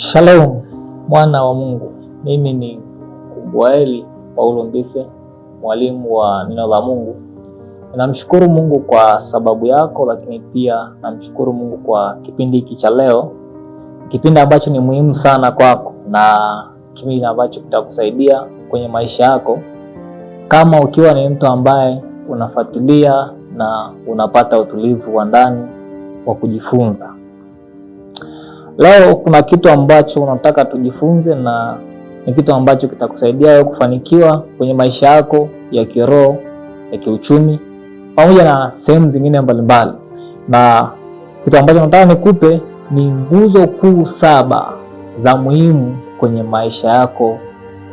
Shalom mwana wa Mungu, mimi ni Kumbwaeli Paulo Mbise, mwalimu wa neno la Mungu. Ninamshukuru Mungu kwa sababu yako, lakini pia namshukuru Mungu kwa kipindi hiki cha leo, kipindi ambacho ni muhimu sana kwako na kipindi ambacho kitakusaidia kwenye maisha yako kama ukiwa ni mtu ambaye unafuatilia na unapata utulivu wa ndani wa kujifunza. Leo kuna kitu ambacho unataka tujifunze, na ni kitu ambacho kitakusaidia wewe kufanikiwa kwenye maisha yako ya kiroho, ya kiuchumi, pamoja na sehemu zingine mbalimbali. Na kitu ambacho nataka nikupe ni nguzo kuu 7 za muhimu kwenye maisha yako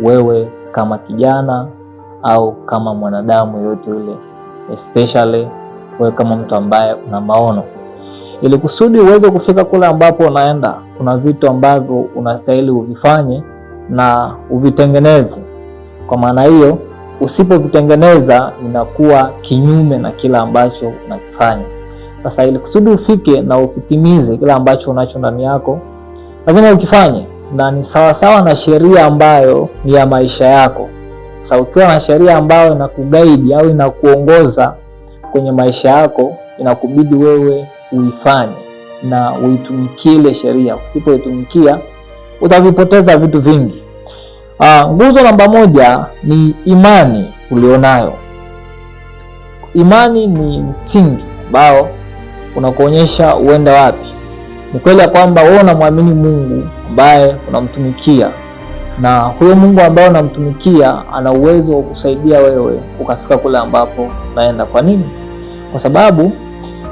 wewe kama kijana au kama mwanadamu yote yule, especially wewe kama mtu ambaye una maono. Ili kusudi uweze kufika kule ambapo unaenda, kuna vitu ambavyo unastahili uvifanye na uvitengeneze. Kwa maana hiyo, usipovitengeneza inakuwa kinyume na kila ambacho unakifanya. Sasa ili kusudi ufike na ukitimize kila ambacho unacho ndani yako, lazima ukifanye, na ni sawasawa na sheria ambayo ni ya maisha yako. Sasa ukiwa na sheria ambayo inakuguide au inakuongoza kwenye maisha yako, inakubidi wewe uifanye na uitumikie ile sheria. Usipoitumikia utavipoteza vitu vingi. Nguzo namba 1 ni imani ulionayo. Imani ni msingi ambao unakuonyesha uende wapi. Ni kweli ya kwamba wewe unamwamini Mungu ambaye unamtumikia, na huyo Mungu ambaye unamtumikia ana uwezo wa kusaidia wewe ukafika kule ambapo unaenda. Kwa nini? Kwa sababu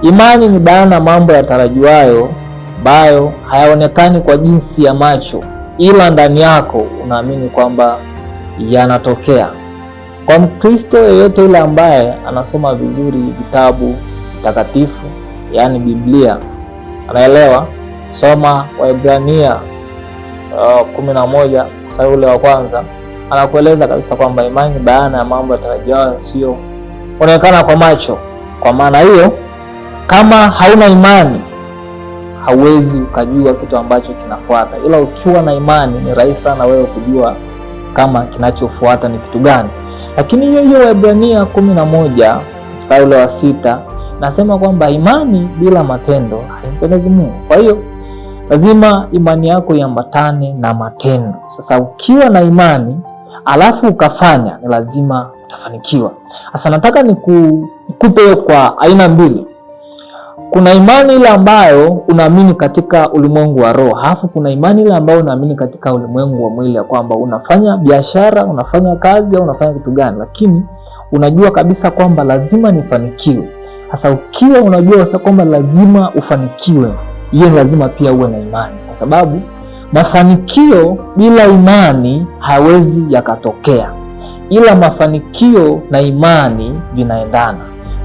imani ni bayana mambo yatarajiwayo ambayo hayaonekani kwa jinsi ya macho, ila ndani yako unaamini kwamba yanatokea. Kwa Mkristo yeyote yule ambaye anasoma vizuri vitabu takatifu, yani Biblia, anaelewa. Soma Waebrania 11 mstari ule wa kwanza, anakueleza kabisa kwamba imani ni bayana ya mambo yatarajiwayo, sio onekana kwa macho. Kwa maana hiyo, kama hauna imani hauwezi ukajua kitu ambacho kinafuata, ila ukiwa na imani ni rahisi sana wewe kujua kama kinachofuata ni kitu gani. Lakini hiyo Waebrania 11 mstari ule wa 6 nasema kwamba imani bila matendo haimpendezi Mungu. Kwa hiyo lazima imani yako iambatane na matendo. Sasa ukiwa na imani alafu ukafanya, ni lazima utafanikiwa. Sasa nataka nikupe kwa aina mbili. Kuna imani ile ambayo unaamini katika ulimwengu wa roho, halafu kuna imani ile ambayo unaamini katika ulimwengu wa mwili, ya kwamba unafanya biashara, unafanya kazi au unafanya kitu gani, lakini unajua kabisa kwamba lazima nifanikiwe. Sasa ukiwa unajua sasa kwamba lazima ufanikiwe, hiyo lazima pia uwe na imani, kwa sababu mafanikio bila imani hawezi yakatokea, ila mafanikio na imani vinaendana.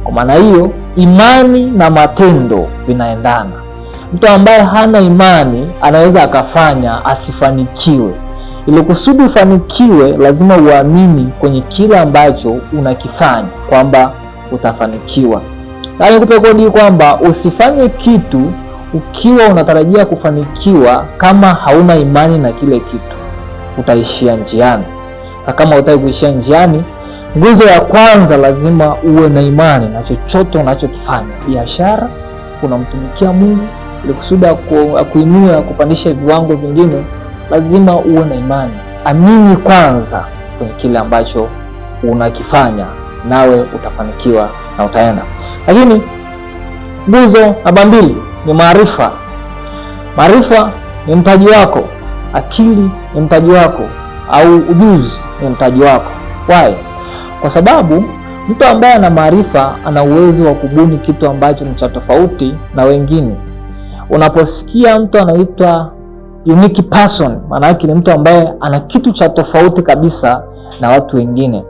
Kwa maana hiyo, imani na matendo vinaendana. Mtu ambaye hana imani anaweza akafanya asifanikiwe. Ili kusudi ufanikiwe, lazima uamini kwenye kile ambacho unakifanya kwamba utafanikiwa. Na nikupe kodi kwamba usifanye kitu ukiwa unatarajia kufanikiwa kama hauna imani na kile kitu, utaishia njiani. Sasa kama utaki kuishia njiani, nguzo ya kwanza lazima uwe na imani na chochote unachokifanya. Biashara, unamtumikia Mungu ili kusudi akuinue, kupandisha viwango vingine, lazima uwe na imani. Amini kwanza kwenye kile ambacho unakifanya, nawe utafanikiwa na utaenda. Lakini nguzo namba 2 ni maarifa. Maarifa ni mtaji wako, akili ni mtaji wako, au ujuzi ni mtaji wako. Why? Kwa sababu mtu ambaye ana maarifa ana uwezo wa kubuni kitu ambacho ni cha tofauti na wengine. Unaposikia mtu anaitwa unique person, maana yake ni mtu ambaye ana kitu cha tofauti kabisa na watu wengine.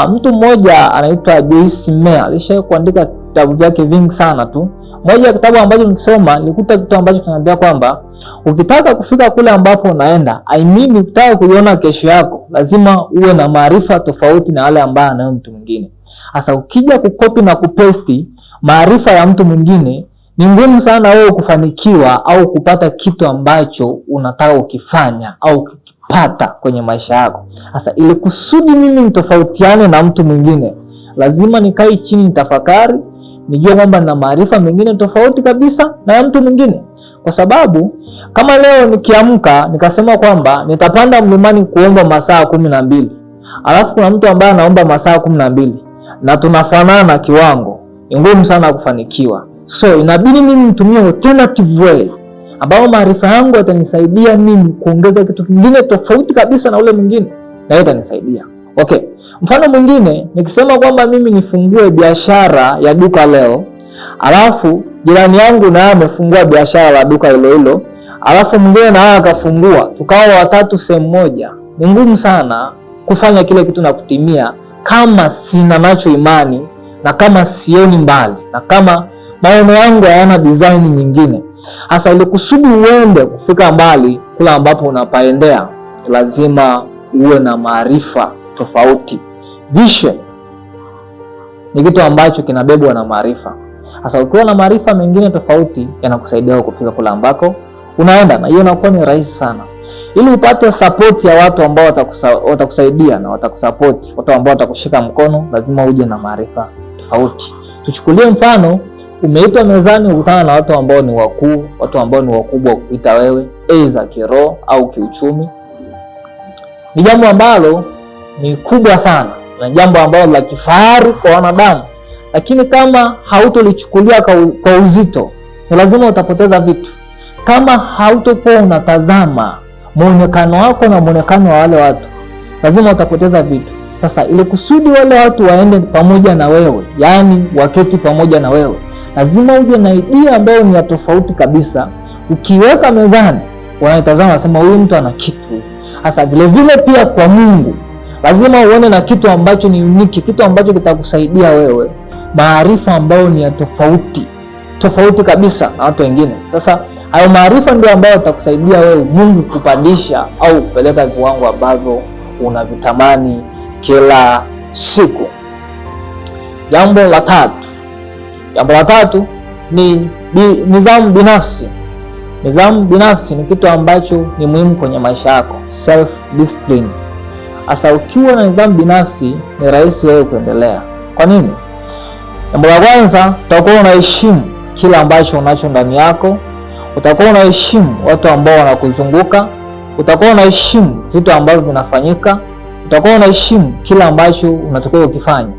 Mtu mmoja anaitwa Joyce Meyer, alishawahi kuandika vitabu vyake vingi sana tu. Moja ya kitabu ambacho nikisoma nilikuta kitu ambacho kinaambia kwamba ukitaka kufika kule ambapo unaenda, ukitaka kuiona kesho yako, lazima uwe na maarifa tofauti na wale ambao anayo mtu mwingine. Sasa ukija kukopi na kupesti maarifa ya mtu mwingine, ni ngumu sana wewe kufanikiwa au kupata kitu ambacho unataka ukifanya au kukipata kwenye maisha yako. Sasa ili kusudi mimi nitofautiane na mtu mwingine, lazima nikae chini nitafakari, nijue kwamba nina maarifa mengine tofauti kabisa na ya mtu mwingine. Kwa sababu kama leo nikiamka nikasema kwamba nitapanda mlimani kuomba masaa 12, alafu kuna mtu ambaye anaomba masaa 12 na tunafanana kiwango, ni ngumu sana kufanikiwa. So inabidi mimi nitumie alternative way ambao maarifa yangu yatanisaidia mimi kuongeza kitu kingine tofauti kabisa na ule mwingine, na hiyo itanisaidia. Okay, mfano mwingine nikisema kwamba mimi nifungue biashara ya duka leo, alafu jirani yangu naye amefungua biashara la duka hilo hilo, alafu mwingine naye akafungua, tukawa watatu sehemu moja, ni ngumu sana kufanya kile kitu na kutimia kama sina nacho imani, na kama sioni mbali, na kama maono yangu hayana design nyingine. Hasa ili kusudi uende kufika mbali kula ambapo unapaendea, lazima uwe na maarifa tofauti. Vision ni kitu ambacho kinabebwa na maarifa. Sasa ukiwa na maarifa mengine tofauti, yanakusaidia kufika kula ambako unaenda, na hiyo inakuwa ni rahisi sana. Ili upate support ya watu ambao watakusaidia na watakusupport, watu ambao watakushika mkono, lazima uje na maarifa tofauti. Tuchukulie mfano, umeitwa mezani ukutana na watu ambao ni wakuu, watu ambao ni wakubwa kuita wewe, aidha kiroho au kiuchumi. Ni jambo ambalo ni kubwa sana, na jambo ambalo la kifahari kwa wanadamu, lakini kama hautolichukulia kwa uzito, ni lazima utapoteza vitu. Kama hautokuwa unatazama muonekano wako na muonekano wa wale watu, lazima utapoteza vitu. Sasa ili kusudi wale watu waende pamoja na wewe, yani waketi pamoja na wewe, lazima uje na idea ambayo ni ya tofauti kabisa. Ukiweka mezani, wanaitazama wasema huyu mtu ana kitu. Sasa vile vile pia kwa Mungu, lazima uone na kitu ambacho ni unique, kitu ambacho kitakusaidia wewe, maarifa ambayo ni ya tofauti kabisa na watu wengine. Sasa hayo maarifa ndio ambayo yatakusaidia wewe Mungu kupandisha au kupeleka viwango ambavyo unavitamani kila siku. Jambo la tatu ni nidhamu binafsi. Nidhamu binafsi ni kitu ambacho ni muhimu kwenye maisha yako, self discipline. Asa ukiwa na nidhamu binafsi, ni rahisi wewe kuendelea. Kwa nini? Jambo la kwanza, utakuwa unaheshimu kila ambacho unacho ndani yako, utakuwa unaheshimu watu ambao wanakuzunguka, utakuwa unaheshimu vitu ambavyo vinafanyika, utakuwa unaheshimu kila ambacho unatakiwa ukifanya.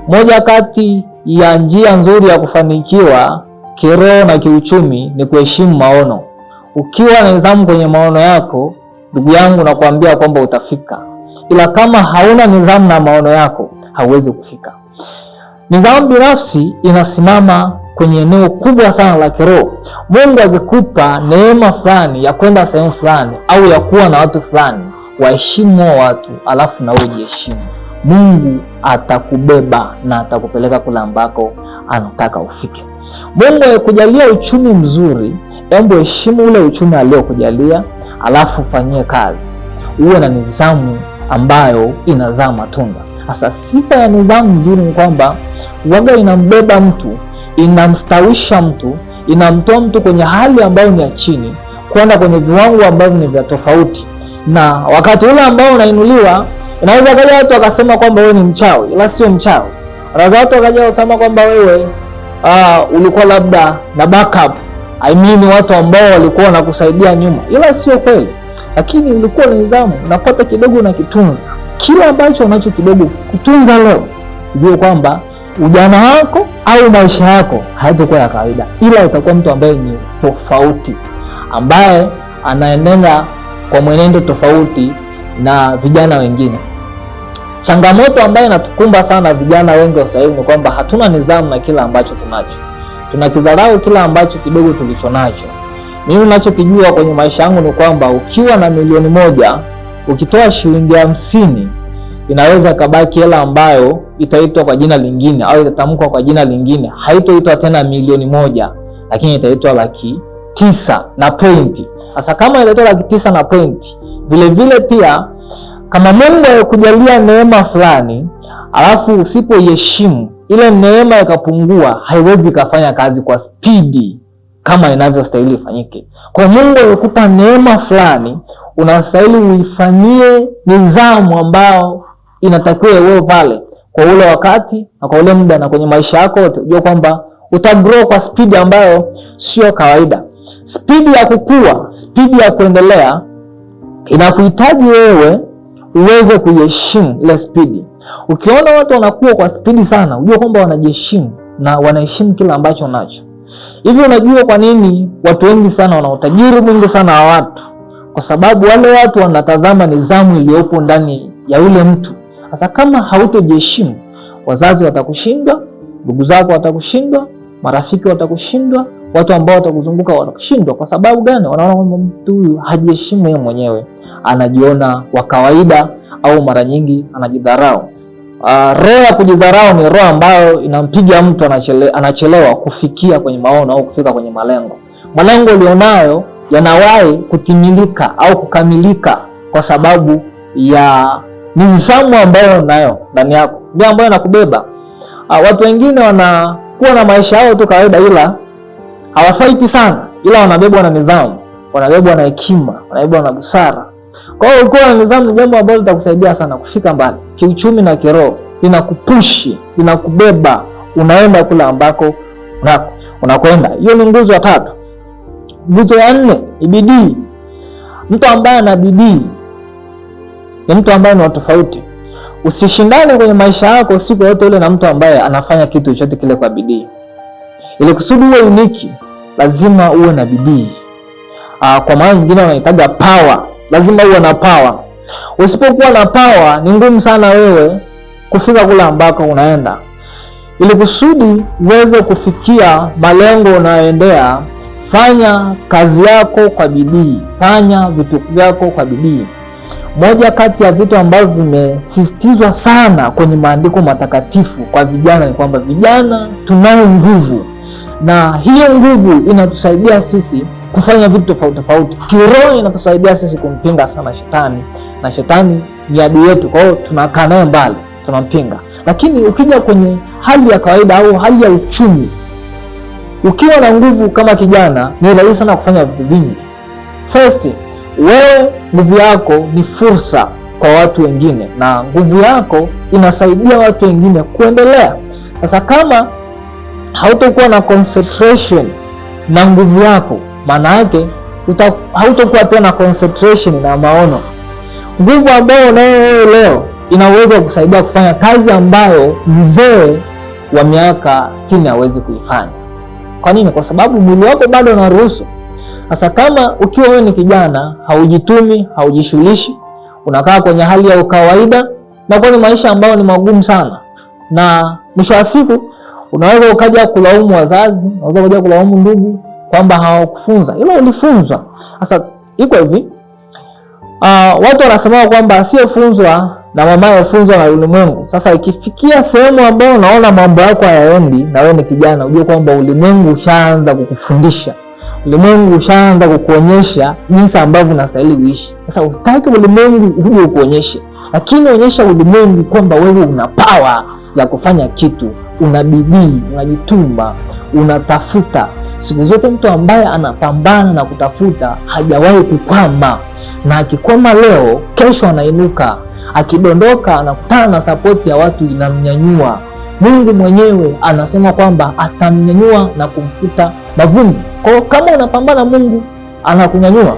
Moja kati ya njia nzuri ya kufanikiwa kiroho na kiuchumi ni kuheshimu maono. Ukiwa na nidhamu kwenye maono yako, ndugu yangu, nakwambia kwamba utafika. Ila kama hauna nidhamu na maono yako, hauwezi kufika. Nidhamu binafsi inasimama kwenye eneo kubwa sana la kiroho. Mungu akikupa neema fulani ya kwenda sehemu fulani au ya kuwa na watu fulani, waheshimu hao watu, alafu na wewe jiheshimu. Mungu atakubeba na atakupeleka kule ambako anataka ufike. Mungu akujalia uchumi mzuri, hebu heshimu ule uchumi aliokujalia, alafu fanyie kazi. Uwe na nidhamu ambayo inazaa matunda. Sasa sifa ya nidhamu nzuri ni kwamba waga inambeba mtu, inamstawisha mtu, inamtoa mtu kwenye hali ambayo ni ya chini kwenda kwenye viwango ambavyo ni vya tofauti. Na wakati ule ambao unainuliwa, inaweza kaja watu wakasema kwamba wewe ni mchawi, ila sio mchawi. Wanaweza watu wakaja wasema kwamba wewe ulikuwa labda na backup, watu ambao walikuwa wanakusaidia nyuma, ila sio kweli. Lakini ulikuwa na nidhamu, unapata kidogo na kitunza. Kila ambacho unacho kidogo kutunza leo, ujue kwamba ujana wako au maisha yako hayatakuwa ya kawaida, ila utakuwa mtu ambaye ni tofauti, ambaye anaenenda kwa mwenendo tofauti na vijana wengine. Changamoto ambayo inatukumba sana vijana wengi sasa hivi ni kwamba hatuna nidhamu na kila ambacho tunacho. Tunakidharau kila ambacho kidogo tulicho nacho. Mimi ninachokijua kwenye maisha yangu ni kwamba ukiwa na milioni 1, ukitoa shilingi 50, inaweza kabaki hela ambayo itaitwa kwa jina lingine au itatamkwa kwa jina lingine. Haitoitwa tena milioni 1, lakini itaitwa 900 na point. Sasa kama itaitwa 900 na point, vile vile pia kama Mungu akujalia neema fulani, alafu usipoiheshimu ile neema ikapungua, haiwezi kufanya kazi kwa spidi kama inavyostahili ifanyike. Kwa Mungu alikupa neema fulani, unastahili uifanyie nidhamu ambao inatakiwa iwe pale kwa ule wakati na kwa ule muda na kwenye maisha yako yote. Unajua kwamba utagrow kwa speed ambayo sio kawaida. Speed ya kukua, speed ya kuendelea inakuhitaji wewe uweze kuheshimu ile speed. Ukiona watu wanakuwa kwa speed sana, unajua kwamba wanajiheshimu na wanaheshimu kila ambacho wanacho. Hivi unajua kwa nini watu wengi sana wana utajiri mwingi sana wa watu? Kwa sababu wale watu wanatazama nidhamu iliyopo ndani ya yule mtu. Sasa kama hautojiheshimu, wazazi watakushindwa, ndugu zako watakushindwa, marafiki watakushindwa, watu ambao watakuzunguka watakushindwa. Kwa sababu gani? Wanaona kwamba mtu huyu hajiheshimu yeye mwenyewe, anajiona wa kawaida au mara nyingi anajidharau. Roho ya kujidharau ni roho ambayo inampiga mtu anachelewa kufikia kwenye maono au kufika kwenye malengo. Malengo ulionayo yanawahi kutimilika au kukamilika kwa sababu ya nidhamu ambayo unayo ndani yako, ndio ambayo inakubeba. Watu wengine wanakuwa na maisha yao tu kawaida, ila hawafaiti sana, ila wanabebwa na nidhamu, wanabebwa na hekima, wanabebwa na busara. Kwa hiyo ukiwa na nidhamu ni jambo ambalo litakusaidia sana kufika mbali kiuchumi na kiroho. Linakupushi, linakubeba, unaenda kule ambako unakwenda. Hiyo ni nguzo ya 3. Nguzo ya 4 ni bidii. Mtu ambaye ana bidii ni mtu ambaye ni tofauti. Usishindane kwenye maisha yako siku yote ile na mtu ambaye anafanya kitu chochote kile kwa bidii. Ili kusudi uwe uniki, lazima uwe na bidii. Kwa maana nyingine wanahitaji power. Lazima uwe na power. Usipokuwa na power, ni ngumu sana wewe kufika kule ambako unaenda. Ili kusudi uweze kufikia malengo unayoendea, fanya kazi yako kwa bidii, fanya vitu vyako kwa bidii. Moja kati ya vitu ambavyo vimesisitizwa sana kwenye maandiko matakatifu kwa vijana ni kwamba vijana tunayo nguvu, na hiyo nguvu inatusaidia sisi kufanya vitu tofauti tofauti. Kiroho inatusaidia sisi kumpinga sana shetani, na shetani ni adui yetu, kwa hiyo tunakaa naye mbali, tunampinga. Lakini ukija kwenye hali ya kawaida au hali ya uchumi, ukiwa na nguvu kama kijana, ni rahisi sana kufanya vitu vingi. First, wewe nguvu yako ni fursa kwa watu wengine, na nguvu yako inasaidia watu wengine kuendelea. Sasa kama hautakuwa na concentration na nguvu yako, maana yake hautakuwa pia na concentration na maono. Nguvu ambayo unayo leo inaweza kusaidia kufanya kazi ambayo mzee wa miaka 60 hawezi kuifanya. Kwa nini? Kwa sababu mwili wako bado unaruhusu. Sasa kama ukiwa wewe ni kijana, haujitumi, haujishughulishi, unakaa kwenye hali ya kawaida, na kwa ni maisha ambayo ni magumu sana, na mwisho wa siku unaweza ukaja kulaumu wazazi, unaweza ukaja kulaumu ndugu kwamba hawakufunza, ila ulifunzwa. Sasa iko hivi, watu wanasema kwamba asiyefunzwa na mamaye afunzwa na ulimwengu. Sasa ikifikia sehemu ambayo unaona mambo yako hayaendi, na wewe ni kijana, ujue kwamba ulimwengu ushaanza kukufundisha, ulimwengu ushaanza kukuonyesha jinsi ambavyo unastahili kuishi. Sasa usitaki ulimwengu uje ukuonyeshe, lakini onyesha ulimwengu kwamba wewe una power ya kufanya kitu, una bidii, unajituma, unatafuta. Siku zote mtu ambaye anapambana na kutafuta hajawahi kukwama, na akikwama leo, kesho anainuka. Akidondoka anakutana na support ya watu, inamnyanyua. Mungu mwenyewe anasema kwamba atamnyanyua na kumfuta mavumbi. Kwa kama unapambana, Mungu anakunyanyua.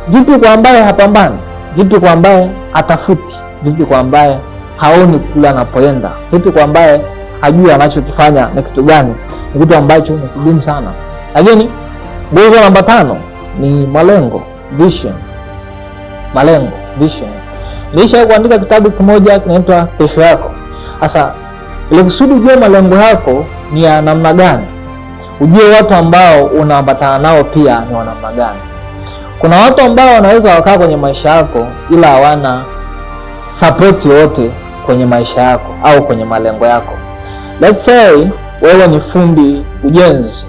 Vipi kwa ambaye hapambani? Vipi kwa ambaye atafuti? Vipi kwa ambaye haoni kula anapoenda? Vipi kwa ambaye hajui anachokifanya na kitu gani? Ni kitu ambacho ni kigumu sana. Lakini nguzo namba 5 ni malengo, vision. Malengo, vision. Nilisha kuandika kitabu kimoja kinaitwa Kesho Yako. Sasa ili kusudi ujue malengo yako ni ya namna gani, ujue watu ambao unaambatana nao pia ni wa namna gani. Kuna watu ambao wanaweza wakaa kwenye maisha yako ila hawana support yote kwenye maisha yako au kwenye malengo yako. Let's say wewe ni fundi ujenzi,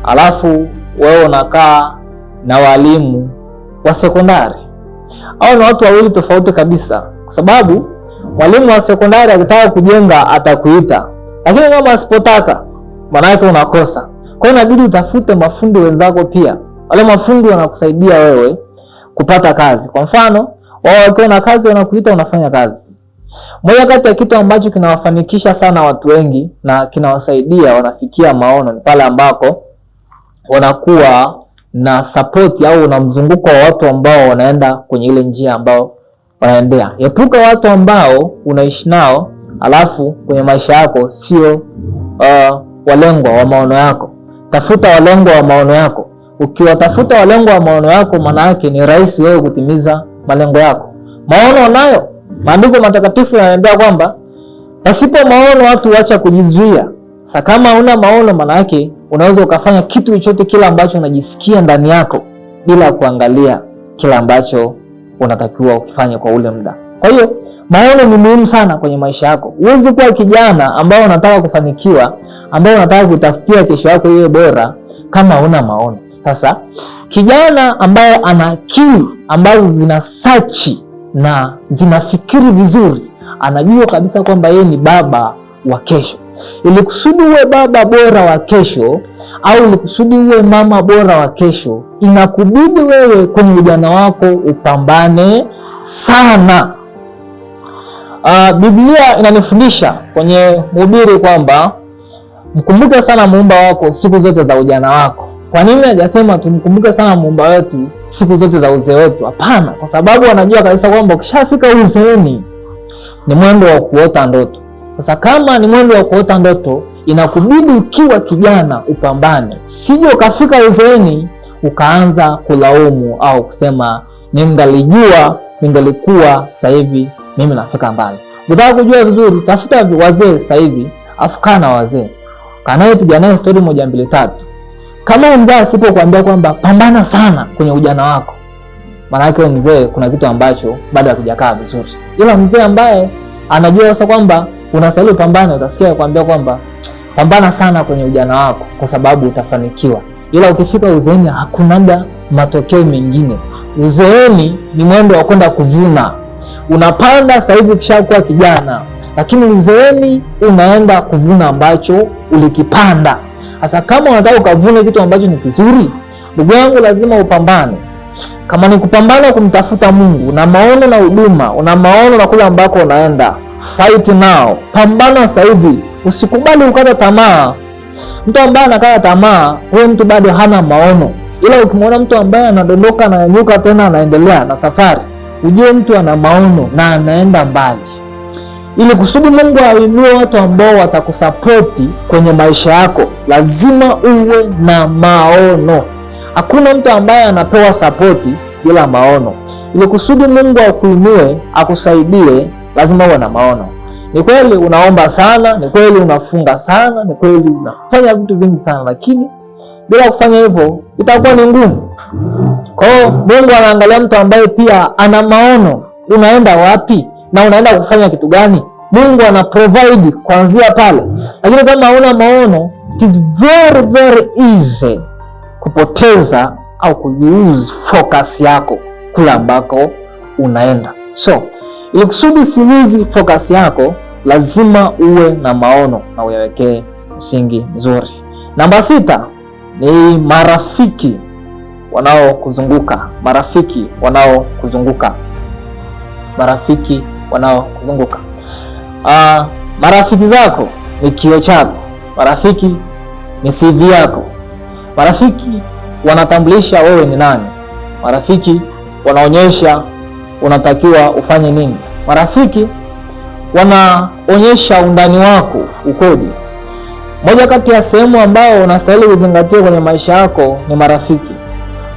alafu wewe unakaa na walimu wa sekondari. Au ni watu wawili tofauti kabisa, kwa sababu mwalimu wa sekondari akitaka kujenga atakuita, lakini kama asipotaka, maana yake unakosa. Kwa hiyo inabidi utafute mafundi wenzako pia. Wale mafundi wanakusaidia wewe kupata kazi. Kwa mfano, wao wakiwa na kazi wanakuita unafanya kazi. Moja kati ya kitu ambacho kinawafanikisha sana watu wengi na kinawasaidia wanafikia maono ni pale ambako wanakuwa na support au na mzunguko wa watu ambao wanaenda kwenye ile njia ambao wanaendea. Epuka watu ambao unaishi nao alafu kwenye maisha yako sio walengwa wa maono yako. Tafuta walengwa wa maono yako. Ukiwatafuta walengwa wa maono yako, maana yake ni rahisi wewe kutimiza malengo yako. Maono unayo. Maandiko matakatifu yanaambia kwamba pasipo maono watu waacha kujizuia. Sasa kama una maono, maana yake unaweza ukafanya kitu chochote kile ambacho unajisikia ndani yako bila kuangalia kile ambacho unatakiwa ukifanye kwa ule muda. Kwa hiyo maono ni muhimu sana kwenye maisha yako. Huwezi kuwa kijana ambao unataka kufanikiwa, ambao unataka kutafutia kesho yako iwe bora kama huna maono. Sasa kijana ambaye ana akili ambazo zina sachi na zinafikiri vizuri, anajua kabisa kwamba yeye ni baba wa kesho. Ili kusudi uwe baba bora wa kesho au ili kusudi uwe mama bora wa kesho, inakubidi wewe kwenye ujana wako upambane sana. Biblia inanifundisha kwenye Mhubiri kwamba mkumbuke sana muumba wako siku zote za ujana wako. Kwa nini hajasema tumkumbuke sana muumba wetu siku zote za uzee wetu? Hapana, kwa sababu anajua kabisa kwamba ukishafika uzeeni ni mwendo wa kuota ndoto. Sasa kama ni mwendo wa kuota ndoto, inakubidi ukiwa kijana upambane, sije ukafika uzeeni ukaanza kulaumu au kusema ningalijua, ningalikuwa sasa hivi mimi nafika mbali. Unataka kujua vizuri, tafuta wazee sasa hivi, afukana na wazee. Kanaye piga naye story 1 2 3. Kama mzee asipokuambia kwamba pambana sana kwenye ujana wako, maana yake mzee kuna kitu ambacho bado hakijakaa vizuri. Ila mzee ambaye anajua sasa kwamba unastahili pambana, utasikia kuambia kwamba pambana sana kwenye ujana wako kwa sababu utafanikiwa. Ila ukifika uzeeni hakuna matokeo mengine. Uzeeni ni mwendo wa kwenda kuvuna. Unapanda sasa hivi kishakuwa kijana, lakini uzeeni unaenda kuvuna ambacho ulikipanda. Sasa kama unataka ukavune kitu ambacho ni kizuri, ndugu yangu, lazima upambane. Kama ni kupambana kumtafuta Mungu na maono na huduma, una maono na kule ambako unaenda, fight now. Pambana sasa hivi. Usikubali ukata tamaa. Mtu ambaye anakata tamaa, huyo mtu bado hana maono. Ila ukimwona mtu ambaye anadondoka na nyuka tena anaendelea na safari, ujue mtu ana maono na anaenda mbali. Ili kusudi Mungu ainue watu ambao watakusapoti kwenye maisha yako, lazima uwe na maono. Hakuna mtu ambaye anapewa sapoti bila maono. Ili kusudi Mungu akuinue, akusaidie, lazima uwe na maono. Ni kweli unaomba sana, ni kweli unafunga sana, ni kweli unafanya vitu vingi sana, lakini bila kufanya hivyo itakuwa ni ngumu. Kwa hiyo Mungu anaangalia mtu ambaye pia ana maono. Unaenda wapi na unaenda kufanya kitu gani? Mungu ana provide kuanzia pale. Lakini kama huna maono, it is very very easy kupoteza au kujiuzi focus yako kule ambako unaenda. So, ili kusudi siwizi focus yako, lazima uwe na maono na uyawekee msingi mzuri. Namba 6 ni marafiki wanaokuzunguka. Marafiki wanaokuzunguka. Marafiki wanaokuzunguka. Marafiki zako ni kioo chako. Marafiki ni CV yako. Marafiki wanatambulisha wewe ni nani. Marafiki wanaonyesha unatakiwa ufanye nini. Marafiki wanaonyesha undani wako ukoje. Moja kati ya sehemu ambao unastahili kuzingatia kwenye maisha yako ni marafiki.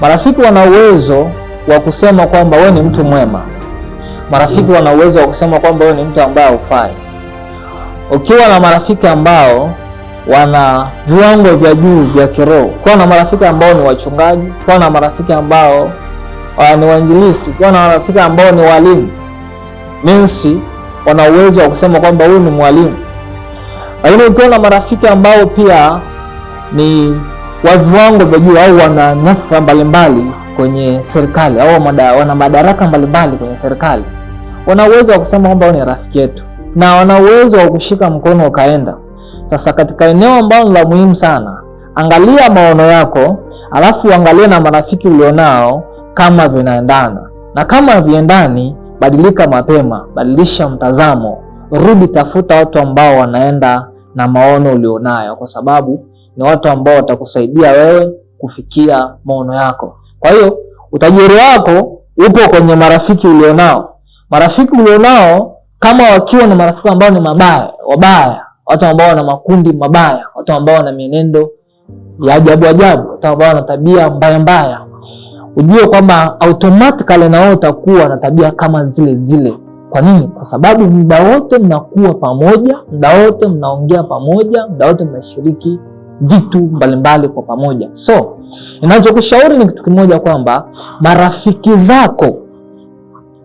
Marafiki wana uwezo wa kusema kwamba wewe ni mtu mwema. Marafiki wana uwezo wa kusema kwamba wewe ni mtu ambaye hufai. Ukiwa na marafiki ambao wana viwango vya juu vya kiroho, ukiwa na marafiki ambao ni wachungaji, ukiwa na marafiki ambao ni wainjilisti, ukiwa na marafiki ambao ni walimu, minsi wana uwezo wa kusema kwamba huyu ni mwalimu. Lakini ukiwa na marafiki ambao pia ni wa viwango vya juu au wana nyadhifa mbalimbali kwenye serikali au wana madaraka mbalimbali kwenye serikali, wana uwezo wa kusema kwamba huyu ni rafiki yetu na wana uwezo wa kushika mkono ukaenda. Sasa katika eneo ambalo la muhimu sana Angalia maono yako, alafu angalia na marafiki ulionao kama vinaendana, na kama haviendani, badilika mapema, badilisha mtazamo, rudi tafuta watu ambao wanaenda na maono ulionayo, kwa sababu ni watu ambao watakusaidia wewe kufikia maono yako. Kwa hiyo utajiri wako upo kwenye marafiki ulionao. Marafiki ulionao kama wakiwa na marafiki ambao ni wabaya, watu ambao wana makundi mabaya, watu ambao wana mienendo ya ajabu, watu ambao wana tabia mbaya, ujue kwamba automatically na wewe utakuwa na tabia kama zile. Kwa nini? Kwa sababu muda wote mnakuwa pamoja, muda wote mnaongea pamoja, muda wote mnashiriki vitu mbalimbali kwa pamoja. So, ninachokushauri ni kitu kimoja, kwamba marafiki zako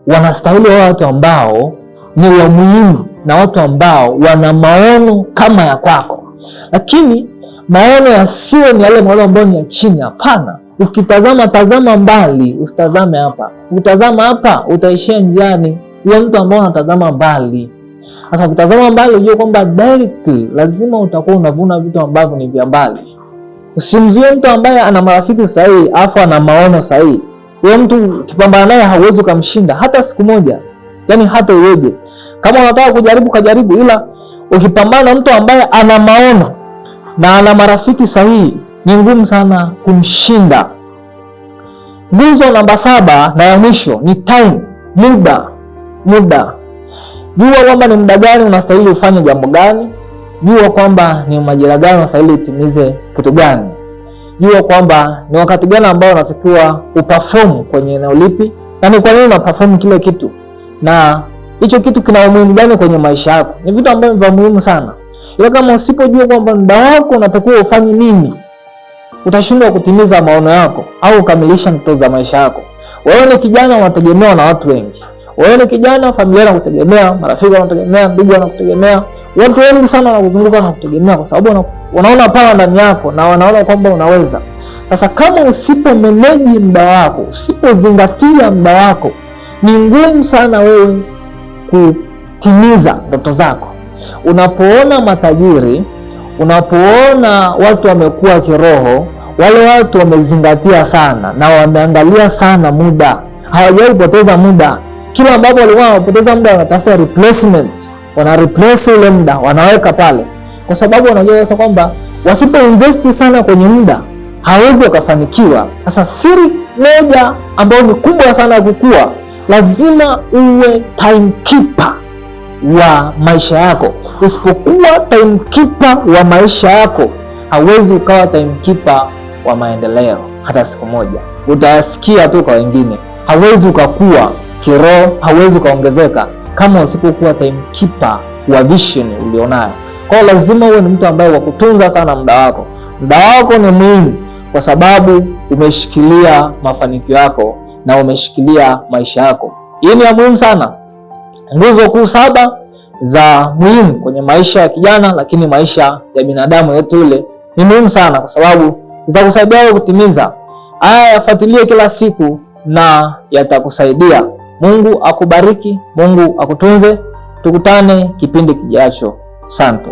wanastahili watu ambao ni wa muhimu na watu ambao wana maono kama ya kwako. Lakini maono yasiwe ni yale maono ambayo ni ya chini, hapana. Tazama mbali, usitazame hapa. Ukitazama hapa utaishia njiani. Uwe mtu ambao unatazama mbali. Sasa ukitazama mbali, ujue kwamba directly lazima utakuwa unavuna vitu ambavyo ni vya mbali. Usimzuie mtu ambaye ana marafiki sahihi afu ana maono sahihi. Huyo mtu ukipambana naye hauwezi kumshinda hata siku moja. Yaani hata uweje. Kama unataka kujaribu kajaribu, ila ukipambana na mtu ambaye ana maono na ana marafiki sahihi, ni ngumu sana kumshinda. Nguzo namba 7 na ya mwisho ni time, muda. Jua kwamba ni muda gani unastahili ufanye jambo gani. Jua kwamba ni majira gani unastahili utimize kitu gani. Jua kwamba ni wakati gani ambao unatakiwa uperform kwenye eneo lipi, na ni kwa nini unaperform kile kitu, na hicho kitu kina umuhimu gani kwenye maisha yako. Ni vitu ambavyo ni vya muhimu sana. Ila kama usipojua kwamba muda wako unatakiwa ufanye nini, utashindwa kutimiza maono yako au kukamilisha ndoto za maisha yako. Wewe ni kijana, unategemewa na watu wengi. Wewe ni kijana, familia inakutegemea, marafiki wanakutegemea, ndugu wanakutegemea. Watu wengi sana wanakuzunguka na kutegemea, kwa sababu wanaona power ndani yako na wanaona kwamba unaweza. Sasa kama usipomanage muda wako, usipozingatia muda wako, ni ngumu sana wewe kutimiza ndoto zako. Unapoona matajiri, unapoona watu wamekuwa kiroho, wale watu wamezingatia sana na wameangalia sana muda. Hawajawahi kupoteza muda. Kila ambapo walikuwa wanapoteza muda, wanatafuta replacement. Wana replace ule muda, wanaweka pale. Kwa sababu wanajua sasa kwamba wasipo invest sana kwenye muda, hawezi wakafanikiwa. Sasa siri moja ambayo ni kubwa sana ya kukua, lazima uwe timekeeper wa maisha yako. Usipokuwa timekeeper wa maisha yako, hauwezi ukawa timekeeper wa maendeleo hata siku moja. Utasikia tu kwa wengine. Hauwezi ukakua kiroho, hauwezi ukaongezeka kama usipokuwa timekeeper wa vision ulionayo. Kwa hiyo lazima uwe ni mtu ambaye wa kutunza sana muda wako. Muda wako ni muhimu kwa sababu umeshikilia mafanikio yako na umeshikilia maisha yako. Hii ni ya muhimu sana. Nguzo kuu 7 za muhimu kwenye maisha ya kijana, lakini maisha ya binadamu yetu ile ni muhimu sana, kwa sababu za kusaidia wewe kutimiza. Haya yafuatilie kila siku na yatakusaidia. Mungu akubariki, Mungu akutunze. Tukutane kipindi kijacho. Asante.